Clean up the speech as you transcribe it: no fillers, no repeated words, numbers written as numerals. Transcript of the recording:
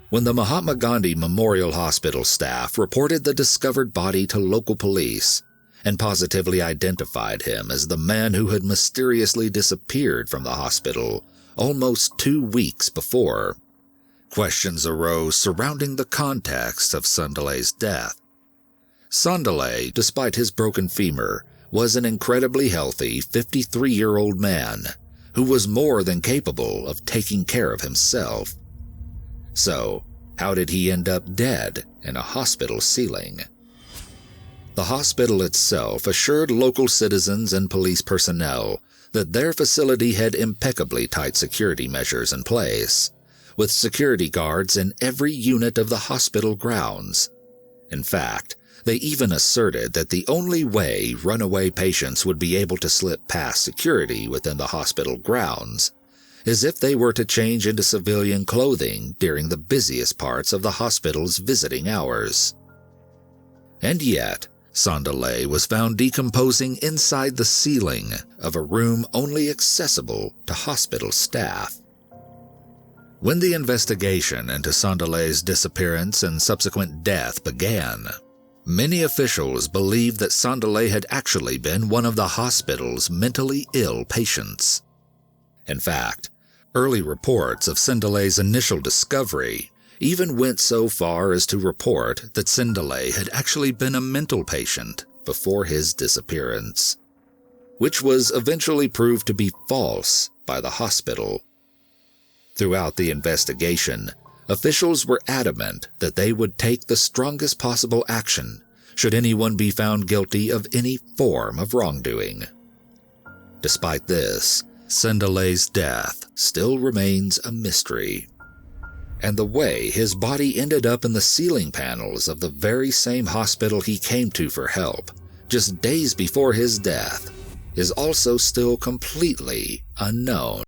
When the Mahatma Gandhi Memorial Hospital staff reported the discovered body to local police and positively identified him as the man who had mysteriously disappeared from the hospital almost 2 weeks before, questions arose surrounding the context of Sandile's death. Sandile, despite his broken femur, was an incredibly healthy 53-year-old man who was more than capable of taking care of himself. So, how did he end up dead in a hospital ceiling? The hospital itself assured local citizens and police personnel that their facility had impeccably tight security measures in place, with security guards in every unit of the hospital grounds. In fact, they even asserted that the only way runaway patients would be able to slip past security within the hospital grounds is if they were to change into civilian clothing during the busiest parts of the hospital's visiting hours. And yet, Sandile was found decomposing inside the ceiling of a room only accessible to hospital staff. When the investigation into Sandile's disappearance and subsequent death began, many officials believed that Sandile had actually been one of the hospital's mentally ill patients. In fact, early reports of Sandile's initial discovery even went so far as to report that Sandile had actually been a mental patient before his disappearance, which was eventually proved to be false by the hospital. Throughout the investigation, officials were adamant that they would take the strongest possible action should anyone be found guilty of any form of wrongdoing. Despite this, Sandile's death still remains a mystery, and the way his body ended up in the ceiling panels of the very same hospital he came to for help just days before his death is also still completely unknown.